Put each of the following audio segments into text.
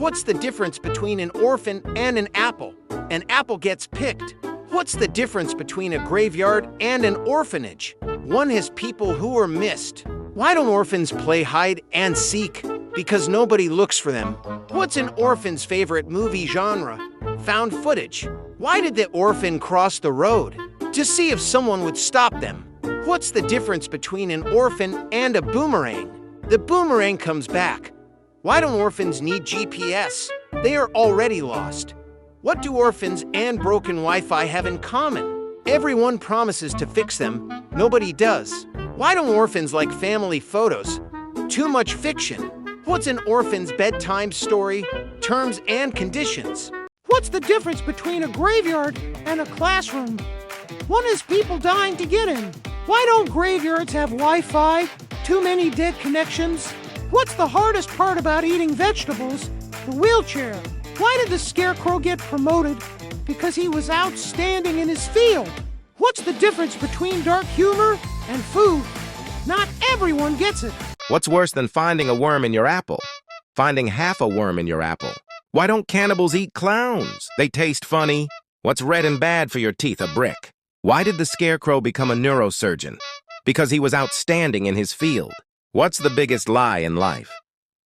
What's the difference between an orphan and an apple? An apple gets picked. What's the difference between a graveyard and an orphanage? One has people who are missed. Why don't orphans play hide and seek? Because nobody looks for them. What's an orphan's favorite movie genre? Found footage. Why did the orphan cross the road? To see if someone would stop them. What's the difference between an orphan and a boomerang? The boomerang comes back. Why don't orphans need GPS? They are already lost. What do orphans and broken Wi-Fi have in common? Everyone promises to fix them. Nobody does. Why don't orphans like family photos? Too much fiction. What's an orphan's bedtime story? Terms and conditions. What's the difference between a graveyard and a classroom? One is people dying to get in. Why don't graveyards have Wi-Fi? Too many dead connections? What's the hardest part about eating vegetables? The wheelchair. Why did the scarecrow get promoted? Because he was outstanding in his field. What's the difference between dark humor and food? Not everyone gets it. What's worse than finding a worm in your apple? Finding half a worm in your apple. Why don't cannibals eat clowns? They taste funny. What's red and bad for your teeth? A brick. Why did the scarecrow become a neurosurgeon? Because he was outstanding in his field. What's the biggest lie in life?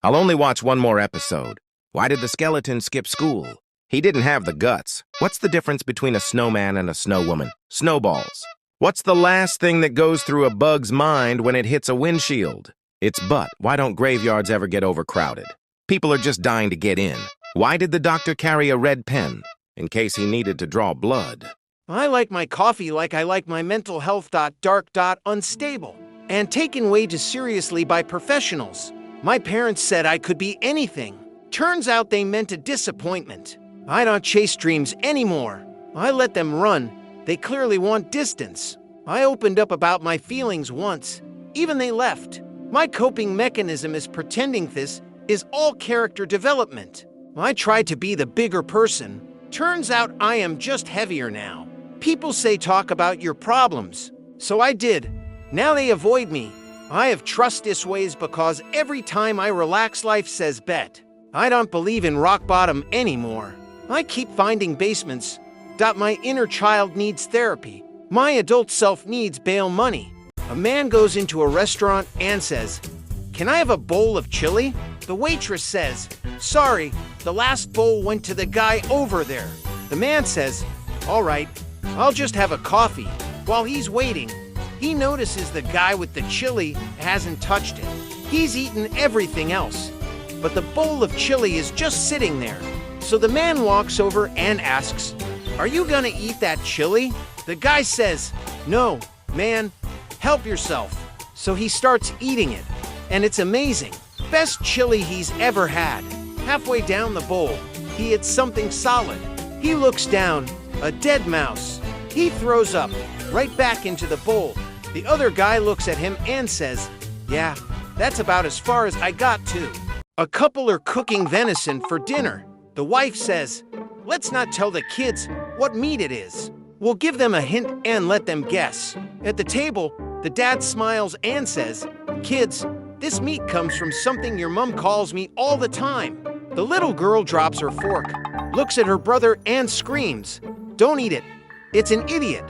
I'll only watch one more episode. Why did the skeleton skip school? He didn't have the guts. What's the difference between a snowman and a snowwoman? Snowballs. What's the last thing that goes through a bug's mind when it hits a windshield? It's butt. Why don't graveyards ever get overcrowded? People are just dying to get in. Why did the doctor carry a red pen? In case he needed to draw blood. I like my coffee like I like my mental health. Dark. Unstable. And taken way too seriously by professionals. My parents said I could be anything. Turns out they meant a disappointment. I don't chase dreams anymore. I let them run. They clearly want distance. I opened up about my feelings once. Even they left. My coping mechanism is pretending this is all character development. I tried to be the bigger person. Turns out I am just heavier now. People say talk about your problems. So I did. Now they avoid me. I have trust this ways because every time I relax life says bet. I don't believe in rock bottom anymore. I keep finding basements. My inner child needs therapy. My adult self needs bail money. A man goes into a restaurant and says, "Can I have a bowl of chili?" The waitress says, "Sorry, the last bowl went to the guy over there." The man says, "All right, I'll just have a coffee." While he's waiting, he notices the guy with the chili hasn't touched it. He's eaten everything else, but the bowl of chili is just sitting there. So the man walks over and asks, "Are you gonna eat that chili?" The guy says, "No, man, help yourself." So he starts eating it, and it's amazing. Best chili he's ever had. Halfway down the bowl, he hits something solid. He looks down, a dead mouse. He throws up, right back into the bowl. The other guy looks at him and says, "Yeah, that's about as far as I got too." A couple are cooking venison for dinner. The wife says, "Let's not tell the kids what meat it is. We'll give them a hint and let them guess." At the table, the dad smiles and says, "Kids, this meat comes from something your mom calls me all the time." The little girl drops her fork, looks at her brother and screams, "Don't eat it. It's an idiot."